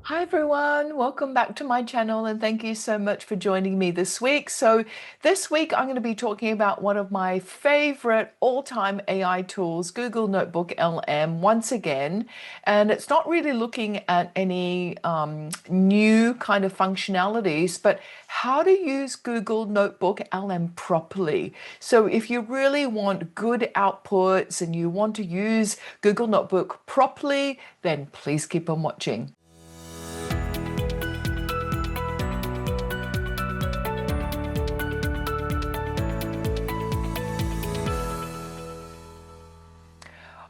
Hi everyone, welcome back to my channel and thank you so much for joining me this week. So this week I'm going to be talking about one of my favorite all-time AI tools, Google NotebookLM, once again. And it's not really looking at any new kind of functionalities, but how to use Google NotebookLM properly. So if you really want good outputs and you want to use Google Notebook properly, then please keep on watching.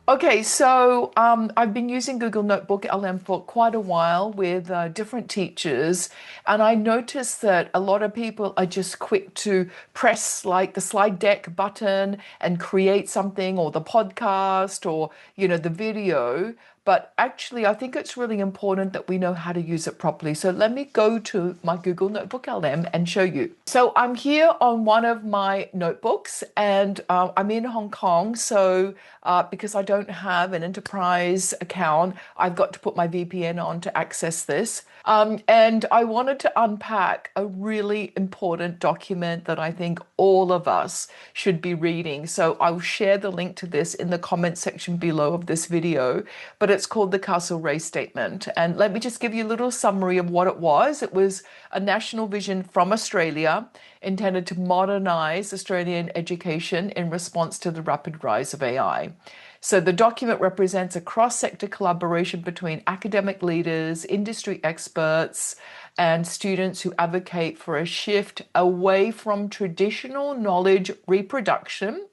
Okay, so I've been using Google Notebook LM for quite a while with different teachers, and I noticed that a lot of people are just quick to press like the slide deck button and create something, or the podcast, or the video. But actually, I think it's really important that we know how to use it properly. So let me go to my Google Notebook LM and show you. So I'm here on one of my notebooks, and I'm in Hong Kong. So because I don't have an enterprise account, I've got to put my VPN on to access this. And I wanted to unpack a really important document that I think all of us should be reading. So I'll share the link to this in the comment section below of this video, but it's called the Castlereagh Statement. And let me just give you a little summary of what it was. It was a national vision from Australia intended to modernize Australian education in response to the rapid rise of AI. So the document represents a cross-sector collaboration between academic leaders, industry experts, and students who advocate for a shift away from traditional knowledge reproduction,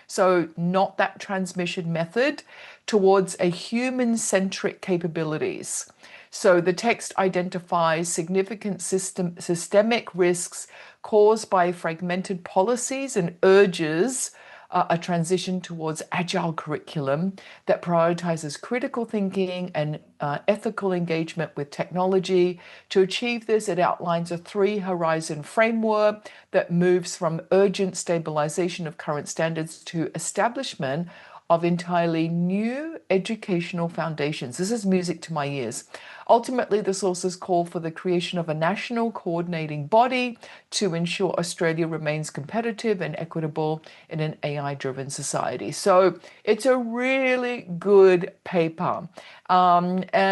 so not that transmission method, towards a human-centric capabilities. So the text identifies significant systemic risks caused by fragmented policies and urges a transition towards agile curriculum that prioritizes critical thinking and ethical engagement with technology. To achieve this, it outlines a three-horizon framework that moves from urgent stabilization of current standards to establishment of entirely new educational foundations. This is music to my ears. Ultimately, the sources call for the creation of a national coordinating body to ensure Australia remains competitive and equitable in an AI-driven society. So it's a really good paper. Maybe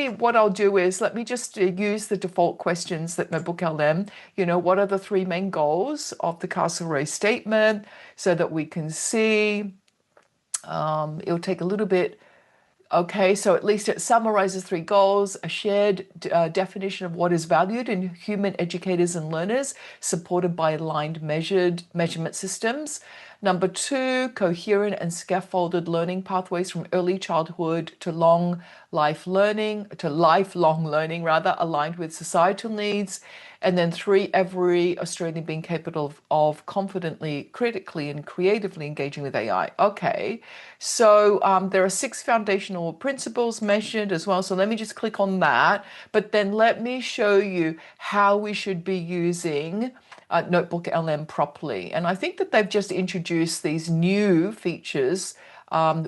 what I'll do is let me just use the default questions that NotebookLM, what are the three main goals of the Castlereagh Statement so that we can see. It'll take a little bit. Okay, so at least it summarizes three goals: a shared definition of what is valued in human educators and learners, supported by aligned measurement systems. Number two, coherent and scaffolded learning pathways from early childhood to lifelong learning, rather, aligned with societal needs. And then three, every Australian being capable of confidently, critically, and creatively engaging with AI. Okay, so there are 6 foundational principles mentioned as well. So let me just click on that. But then let me show you how we should be using NotebookLM properly. And I think that they've just introduced these new features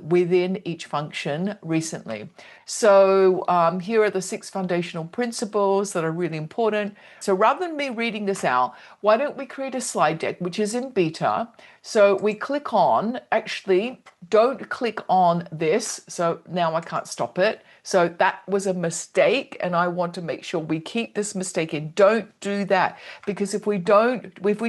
within each function recently. So here are the 6 foundational principles that are really important. So rather than me reading this out, why don't we create a slide deck, which is in beta. So we click on, actually, don't click on this. So now I can't stop it. So that was a mistake, and I want to make sure we keep this mistake in. Don't do that, because if we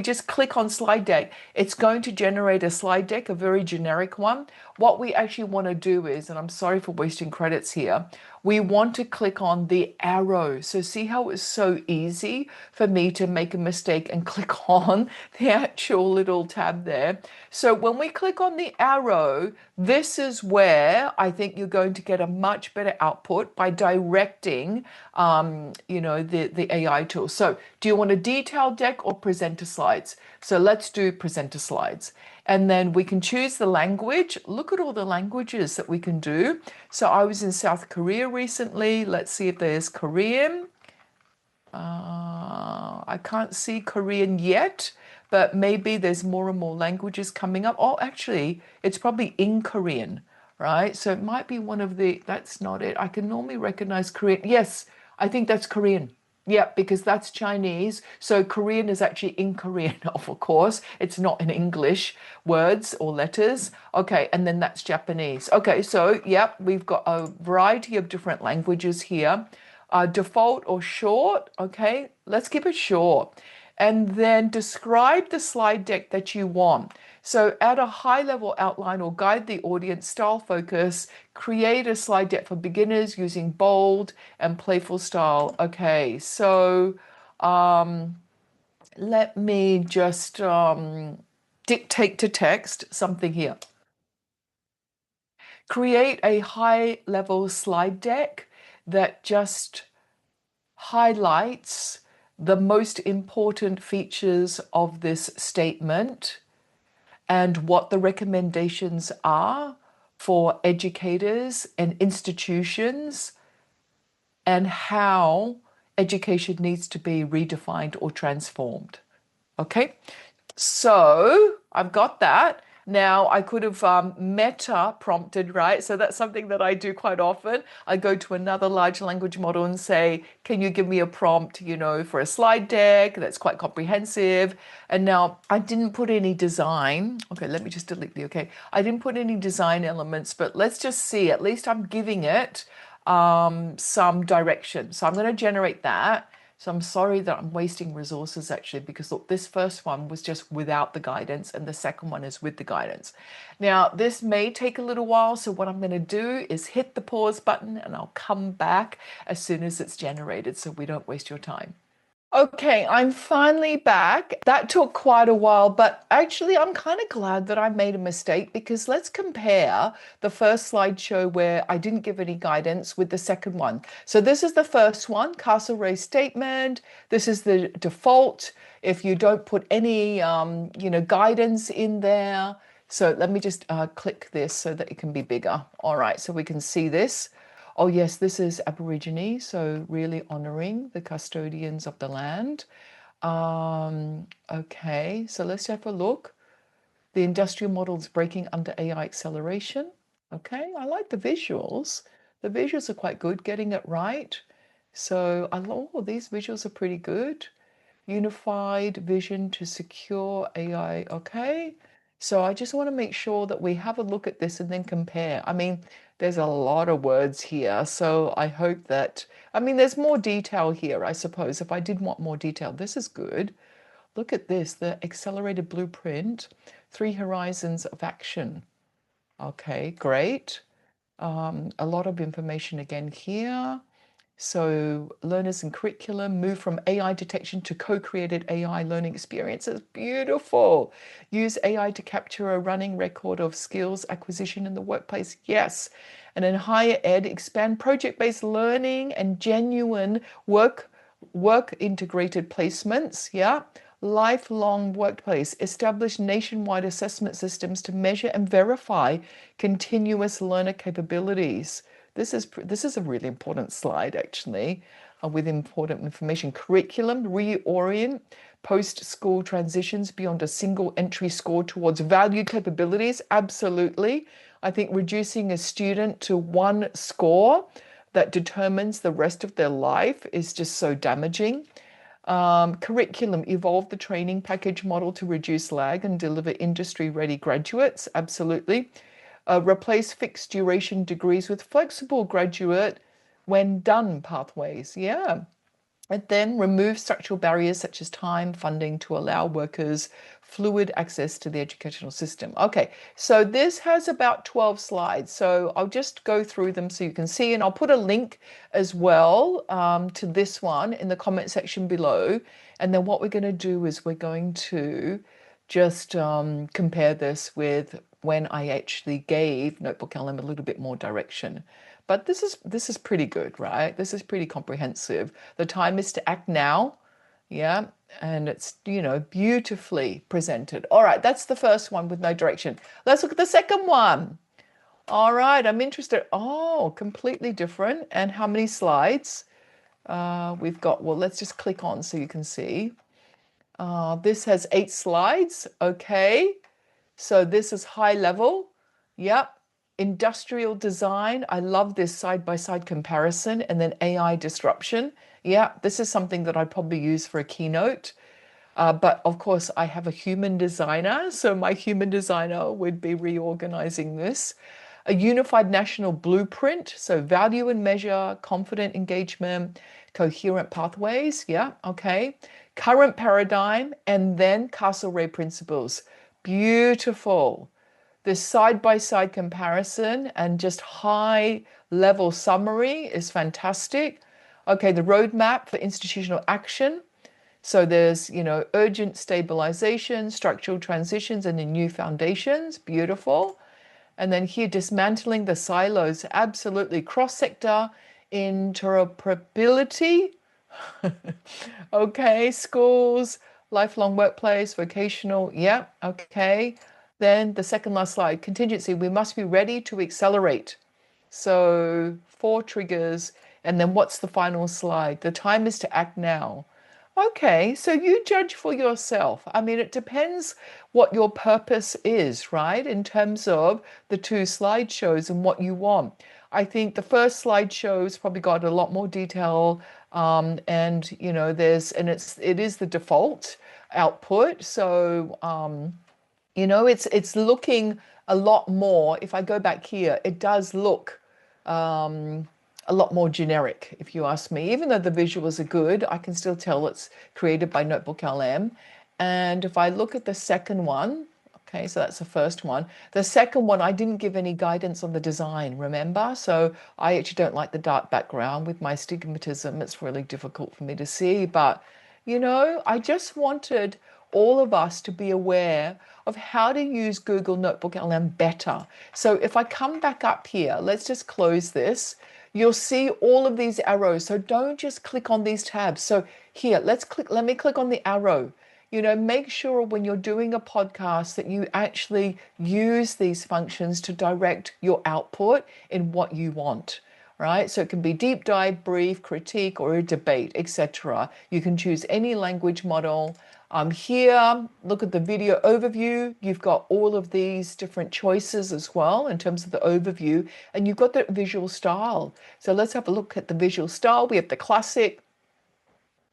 just click on slide deck, it's going to generate a slide deck, a very generic one. What we actually want to do is, and I'm sorry for wasting credits here, we want to click on the arrow. So see how it's so easy for me to make a mistake and click on the actual little tab there. So when we click on the arrow, this is where I think you're going to get a much better output by directing, the AI tool. So do you want a detailed deck or presenter slides? So let's do presenter slides. And then we can choose the language. Look at all the languages that we can do. So I was in South Korea recently. Let's see if there's Korean. I can't see Korean yet, but maybe there's more and more languages coming up. Oh, actually, it's probably in Korean. right? So it might be one of the, that's not it. I can normally recognize Korean. Yes, I think that's Korean. Yeah, because that's Chinese. So Korean is actually in Korean, of course. It's not in English words or letters. Okay, and then that's Japanese. Okay, so yep, we've got a variety of different languages here. Default or short. Okay, let's keep it short. And then describe the slide deck that you want. So add a high level outline or guide the audience, style focus, create a slide deck for beginners using bold and playful style. Okay, so let me just dictate to text something here. Create a high level slide deck that just highlights the most important features of this statement and what the recommendations are for educators and institutions and how education needs to be redefined or transformed. Okay, so I've got that. Now I could have meta prompted, right? So that's something that I do quite often. I go to another large language model and say, can you give me a prompt, for a slide deck that's quite comprehensive? And now I didn't put any design. Okay, let me just delete the okay. I didn't put any design elements, but let's just see. At least I'm giving it some direction. So I'm going to generate that. So I'm sorry that I'm wasting resources actually, because look, this first one was just without the guidance and the second one is with the guidance. Now, this may take a little while. So what I'm going to do is hit the pause button and I'll come back as soon as it's generated so we don't waste your time. Okay, I'm finally back. That took quite a while, but actually I'm kind of glad that I made a mistake because let's compare the first slideshow where I didn't give any guidance with the second one. So this is the first one, Castlereagh statement. This is the default. If you don't put any, guidance in there. So let me just click this so that it can be bigger. All right, so we can see this. Oh, yes, this is Aborigine, so really honoring the custodians of the land. Okay, so let's have a look. The industrial model's breaking under AI acceleration. Okay, I like the visuals. The visuals are quite good, getting it right. So, these visuals are pretty good. Unified vision to secure AI. Okay. So I just want to make sure that we have a look at this and then compare. I mean, there's a lot of words here. So I hope that, there's more detail here, I suppose. If I did want more detail, this is good. Look at this, the accelerated blueprint, 3 horizons of action. Okay, great. A lot of information again here. So learners and curriculum move from AI detection to co-created AI learning experiences. Beautiful. Use AI to capture a running record of skills acquisition in the workplace. Yes. And in higher ed, expand project-based learning and genuine work integrated placements. Yeah. Lifelong workplace. Establish nationwide assessment systems to measure and verify continuous learner capabilities. This is a really important slide, actually, with important information. Curriculum, reorient post-school transitions beyond a single entry score towards valued capabilities. Absolutely. I think reducing a student to one score that determines the rest of their life is just so damaging. Curriculum, evolve the training package model to reduce lag and deliver industry-ready graduates. Absolutely. Replace fixed duration degrees with flexible graduate when done pathways. Yeah. And then remove structural barriers such as time, funding to allow workers fluid access to the educational system. Okay, so this has about 12 slides. So I'll just go through them so you can see, and I'll put a link as well to this one in the comment section below. And then what we're going to do is we're going to just compare this with when I actually gave NotebookLM a little bit more direction. But this is pretty good, right? This is pretty comprehensive. The time is to act now. Yeah, and it's, beautifully presented. All right, that's the first one with no direction. Let's look at the second one. All right, I'm interested. Oh, completely different. And how many slides? We've got, well, let's just click on so you can see. This has 8 slides. Okay, so this is high level. Yep. Industrial design, I love this side-by-side comparison, and then AI disruption. Yeah, this is something that I'd probably use for a keynote. But of course, I have a human designer, so my human designer would be reorganizing this. A unified national blueprint, so value and measure, confident engagement, coherent pathways. Yeah, okay. Current paradigm, and then Castlereagh principles. Beautiful. This side-by-side comparison and just high level summary is fantastic. Okay, the roadmap for institutional action. So there's, urgent stabilization, structural transitions, and the new foundations. Beautiful. And then here, dismantling the silos. Absolutely. Cross-sector interoperability. Okay, schools, lifelong workplace, vocational. Yeah, okay. Then the second last slide, contingency. We must be ready to accelerate. So 4 triggers. And then what's the final slide? The time is to act now. Okay, so you judge for yourself. I mean, it depends what your purpose is, right? In terms of the 2 slideshows and what you want. I think the first slideshow's probably got a lot more detail, and it is the default output. So it's looking a lot more. If I go back here, it does look a lot more generic, if you ask me. Even though the visuals are good, I can still tell it's created by NotebookLM. And if I look at the second one, okay, so that's the first one. The second one, I didn't give any guidance on the design, remember? So I actually don't like the dark background. With my stigmatism, it's really difficult for me to see. But, I just wanted all of us to be aware of how to use Google NotebookLM better. So if I come back up here, let's just close this. You'll see all of these arrows. So don't just click on these tabs. So here, let me click on the arrow. Make sure when you're doing a podcast that you actually use these functions to direct your output in what you want, right? So it can be deep dive, brief, critique, or a debate, etc. You can choose any language model. Here, look at the video overview. You've got all of these different choices as well in terms of the overview, and you've got the visual style. So let's have a look at the visual style. We have the classic,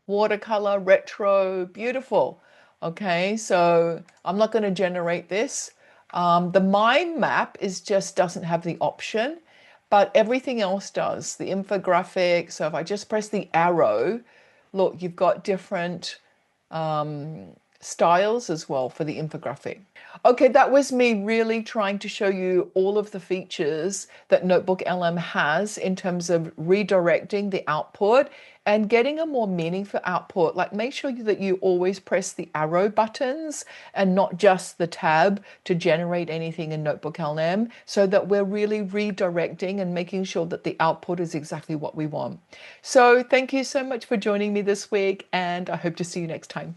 watercolor, retro, beautiful. Okay, so I'm not going to generate this. The mind map doesn't have the option, but everything else does. The infographic. So if I just press the arrow, look, you've got different styles as well for the infographic. Okay, that was me really trying to show you all of the features that NotebookLM has in terms of redirecting the output and getting a more meaningful output. Like, make sure that you always press the arrow buttons and not just the tab to generate anything in NotebookLM, so that we're really redirecting and making sure that the output is exactly what we want. So thank you so much for joining me this week, and I hope to see you next time.